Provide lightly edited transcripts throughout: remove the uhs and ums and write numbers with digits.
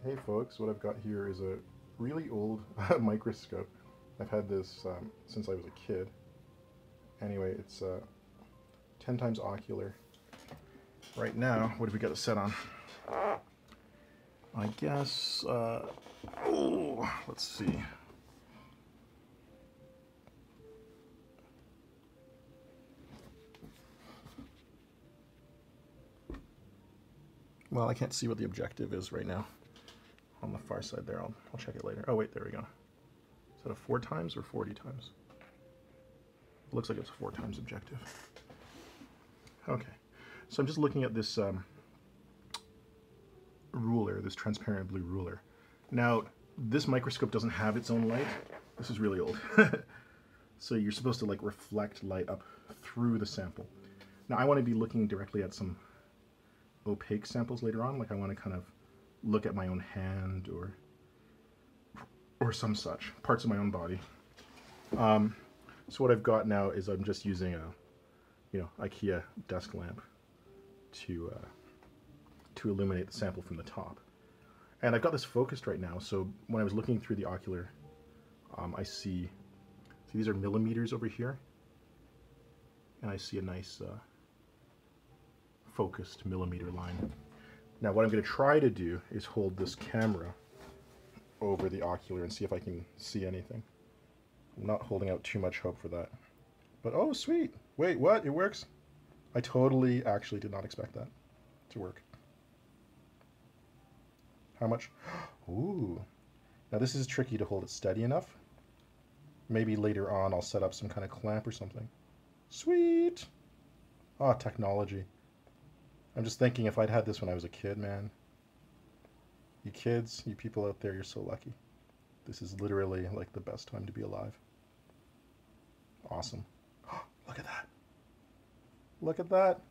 Hey folks, what I've got here is a really old microscope. I've had this since I was a kid. Anyway, it's 10 times ocular. Right now, what have we got it set on? I guess, let's see. Well, I can't see what the objective is right now. On the far side there, I'll check it later. Oh wait, there we go. Is that a 4 times or 40 times? It looks like it's a 4 times objective. Okay, so I'm just looking at this ruler, this transparent blue ruler. Now, this microscope doesn't have its own light. This is really old. So you're supposed to like reflect light up through the sample. Now I want to be looking directly at some opaque samples later on, like I want to kind of look at my own hand or some such, parts of my own body. So what I've got now is I'm just using a IKEA desk lamp to illuminate the sample from the top. And I've got this focused right now, so when I was looking through the ocular, I see these are millimeters over here, and I see a nice focused millimeter line. Now what I'm going to try to do is hold this camera over the ocular and see if I can see anything. I'm not holding out too much hope for that. But oh sweet! Wait, what? It works? I totally actually did not expect that to work. How much? Ooh. Now this is tricky to hold it steady enough. Maybe later on I'll set up some kind of clamp or something. Sweet! Ah, technology. I'm just thinking if I'd had this when I was a kid, man. You kids, you people out there, you're so lucky. This is literally like the best time to be alive. Awesome. Look at that. Look at that.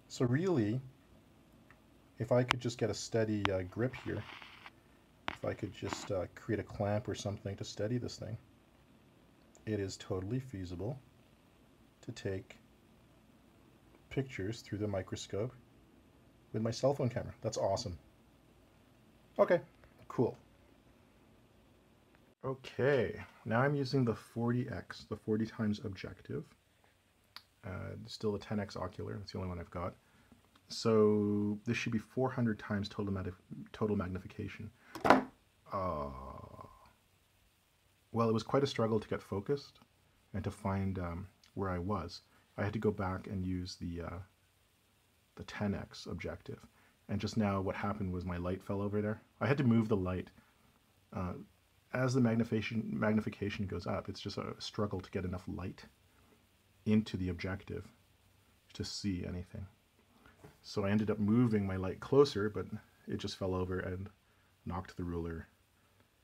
So really, if I could just get a steady grip here, if I could just create a clamp or something to steady this thing, it is totally feasible to take pictures through the microscope with my cell phone camera. That's awesome. Okay, cool. Okay, now I'm using the 40x, the 40 times objective. Still a 10x ocular, that's the only one I've got. So this should be 400 times total magnification. Well, it was quite a struggle to get focused and to find where I was. I had to go back and use the 10x objective. And just now what happened was my light fell over there. I had to move the light. As the magnification goes up, it's just a struggle to get enough light into the objective to see anything. So I ended up moving my light closer, but it just fell over and knocked the ruler,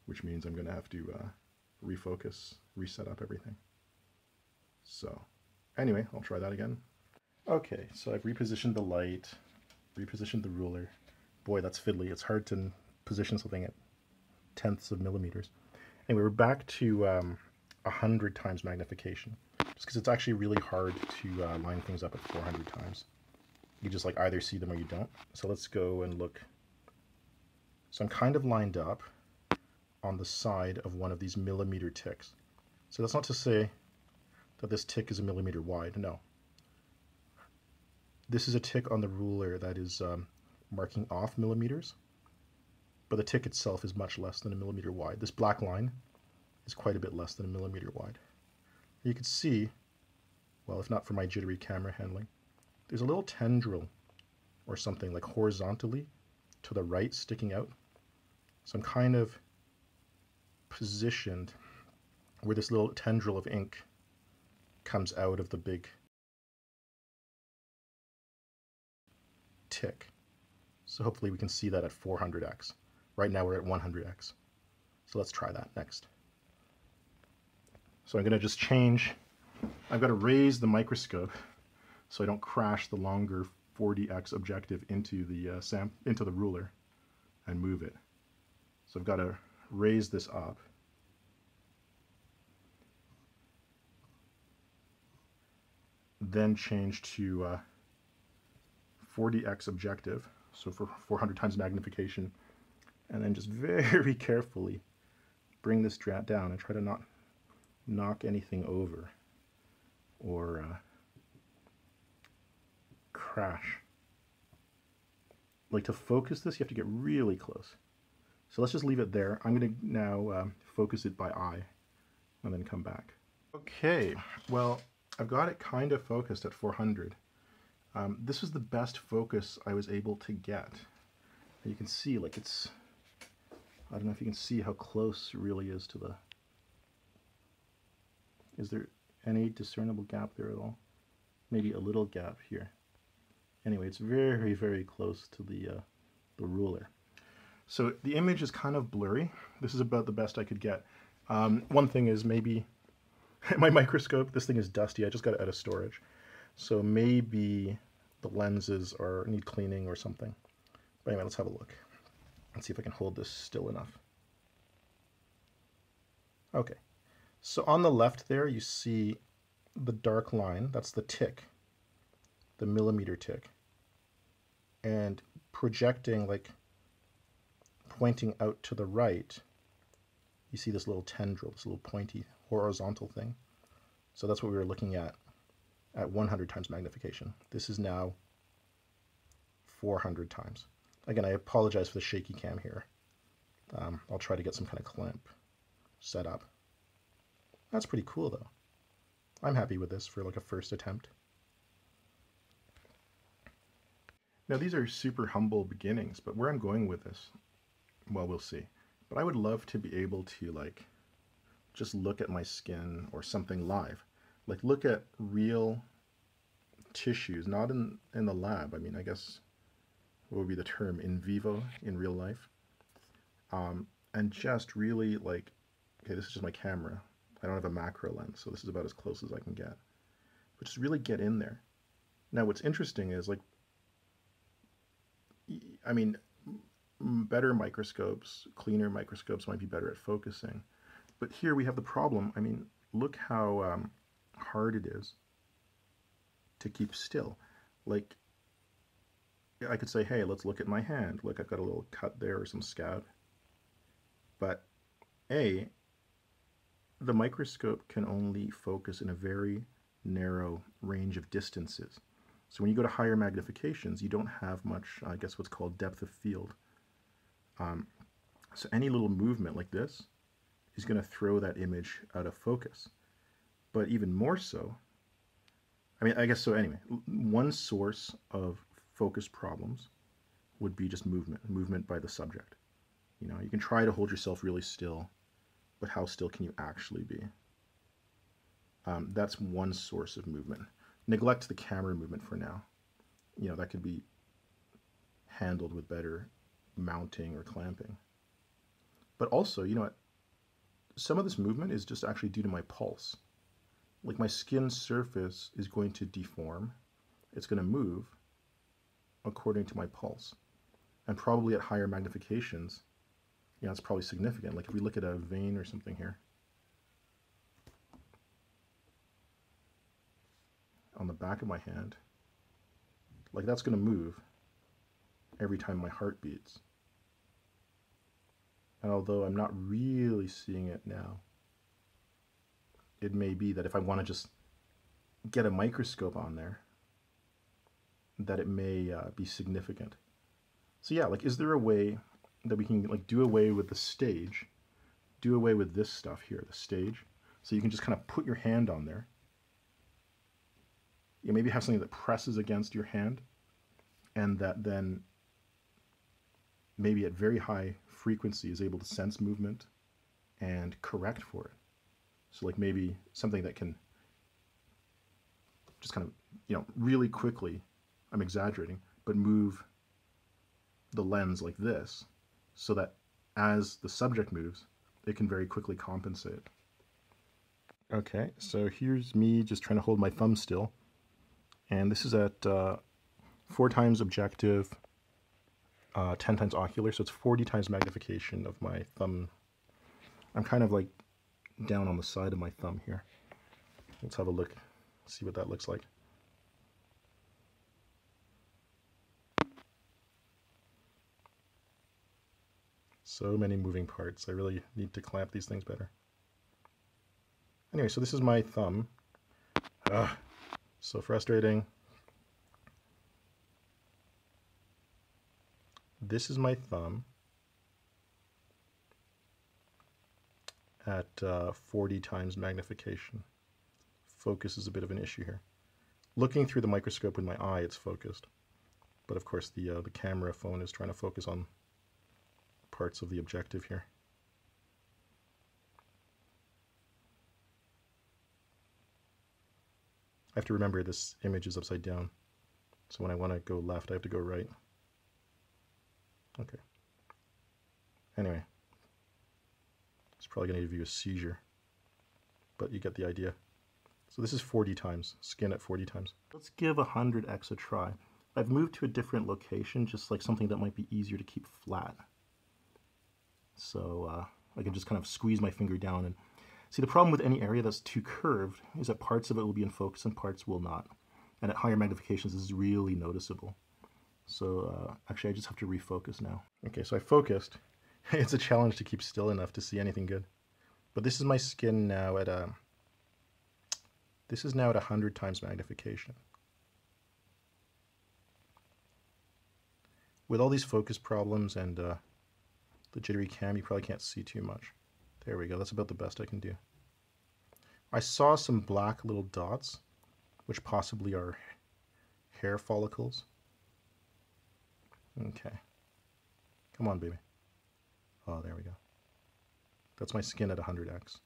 which means I'm going to have to refocus, reset up everything. So anyway, I'll try that again. Okay, so I've repositioned the light, repositioned the ruler. Boy, that's fiddly. It's hard to position something at tenths of millimeters. Anyway, we're back to 100 times magnification, just because it's actually really hard to line things up at 400 times. You just like either see them or you don't. So let's go and look. So I'm kind of lined up on the side of one of these millimeter ticks. So that's not to say that this tick is a millimeter wide, no. This is a tick on the ruler that is marking off millimeters, but the tick itself is much less than a millimeter wide. This black line is quite a bit less than a millimeter wide. You can see, well, if not for my jittery camera handling, there's a little tendril or something like horizontally to the right sticking out. So I'm kind of positioned where this little tendril of ink comes out of the big tick. So hopefully we can see that at 400x. Right now we're at 100x. So let's try that next. So I'm going to just change. I've got to raise the microscope so I don't crash the longer 40x objective into the ruler and move it. So I've got to raise this up. Then change to 40x objective. So for 400 times magnification, and then just very carefully bring this down and try to not knock anything over or crash. Like to focus this, you have to get really close. So let's just leave it there. I'm going to now focus it by eye and then come back. Okay, well, I've got it kind of focused at 400. This was the best focus I was able to get. You can see, like, it's, I don't know if you can see how close it really is to the, is there any discernible gap there at all? Maybe a little gap here. Anyway, it's very, very close to the ruler. So the image is kind of blurry. This is about the best I could get. One thing is maybe my microscope, this thing is dusty. I just got it out of storage. So maybe the lenses need cleaning or something. But anyway, let's have a look. Let's see if I can hold this still enough. Okay. So on the left there, you see the dark line. That's the tick, the millimeter tick. And projecting, like pointing out to the right, you see this little tendril, this little pointy horizontal thing. So that's what we were looking at 100 times magnification. This is now 400 times. Again, I apologize for the shaky cam here. I'll try to get some kind of clamp set up. That's pretty cool though. I'm happy with this for like a first attempt. Now these are super humble beginnings, but where I'm going with this, well, we'll see. But I would love to be able to like just look at my skin or something live. Like look at real tissues, not in the lab. I mean, I guess what would be the term, in vivo, in real life. And just really like, okay, this is just my camera. I don't have a macro lens, so this is about as close as I can get. But just really get in there. Now what's interesting is like, I mean, better microscopes, cleaner microscopes might be better at focusing. But here we have the problem. I mean, look how hard it is to keep still. Like, I could say, hey, let's look at my hand. Look, I've got a little cut there or some scab. But the microscope can only focus in a very narrow range of distances. So when you go to higher magnifications, you don't have much, I guess, what's called depth of field. So any little movement like this is going to throw that image out of focus. But even more so, I mean, I guess so anyway, one source of focus problems would be just movement by the subject. You know, you can try to hold yourself really still, but how still can you actually be? That's one source of movement. Neglect the camera movement for now. You know, that could be handled with better mounting or clamping. But also, you know what? Some of this movement is just actually due to my pulse. Like my skin surface is going to deform. It's going to move according to my pulse. And probably at higher magnifications, you know, it's probably significant. Like if we look at a vein or something here, on the back of my hand, like that's going to move every time my heart beats. And although I'm not really seeing it now, it may be that if I want to just get a microscope on there, that it may be significant. So yeah, like is there a way that we can like do away with the stage, do away with this stuff here, the stage, so you can just kind of put your hand on there. You maybe have something that presses against your hand, and that then maybe at very high frequency is able to sense movement and correct for it. So like maybe something that can just kind of, you know, really quickly, I'm exaggerating, but move the lens like this so that as the subject moves, it can very quickly compensate. Okay, so here's me just trying to hold my thumb still. And this is at 4 times objective, 10 times ocular, so it's 40 times magnification of my thumb. I'm kind of like down on the side of my thumb here. Let's have a look, see what that looks like. So many moving parts. I really need to clamp these things better. Anyway, so this is my thumb. Ugh, so frustrating. This is my thumb at 40 times magnification. Focus is a bit of an issue here. Looking through the microscope with my eye, it's focused. But of course the camera phone is trying to focus on parts of the objective here. I have to remember this image is upside down. So when I want to go left, I have to go right. Okay. Anyway. It's probably going to give you a seizure. But you get the idea. So this is 40 times. Skin at 40 times. Let's give 100x a try. I've moved to a different location, just like something that might be easier to keep flat. So I can just kind of squeeze my finger down and see, the problem with any area that's too curved is that parts of it will be in focus and parts will not. And at higher magnifications, this is really noticeable. So actually, I just have to refocus now. Okay, so I focused. It's a challenge to keep still enough to see anything good. But this is my skin now at this is now at 100 times magnification. With all these focus problems and the jittery cam, you probably can't see too much. There we go, that's about the best I can do. I saw some black little dots, which possibly are hair follicles. Okay. Come on, baby. Oh, there we go. That's my skin at 100x.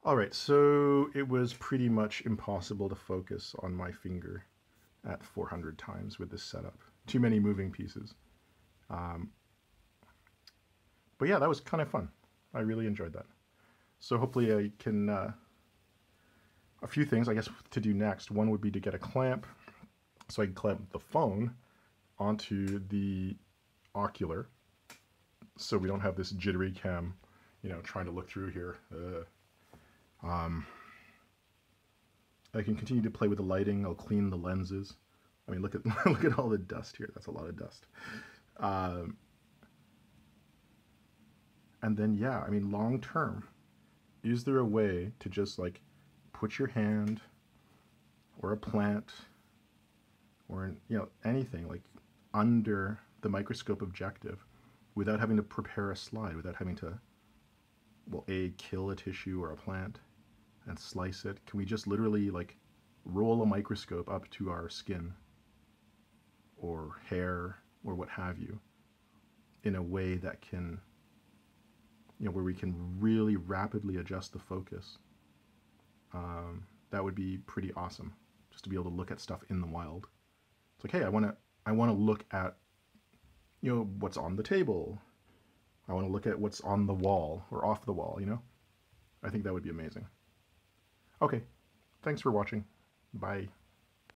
Alright, so it was pretty much impossible to focus on my finger at 400 times with this setup. Too many moving pieces. But yeah, that was kind of fun. I really enjoyed that. So hopefully I can, a few things I guess to do next. One would be to get a clamp, so I can clamp the phone onto the ocular, so we don't have this jittery cam, you know, trying to look through here. I can continue to play with the lighting. I'll clean the lenses. I mean, look at look at all the dust here. That's a lot of dust. And then, yeah, I mean, long term, is there a way to just like put your hand or a plant or, you know, anything like under the microscope objective without having to prepare a slide, without having to, well, kill a tissue or a plant and slice it? Can we just literally like roll a microscope up to our skin or hair or what have you in a way that can, you know, where we can really rapidly adjust the focus? That would be pretty awesome, just to be able to look at stuff in the wild. It's like, hey, I want to look at, you know, what's on the table. I want to look at what's on the wall or off the wall, you know? I think that would be amazing. Okay, thanks for watching. Bye.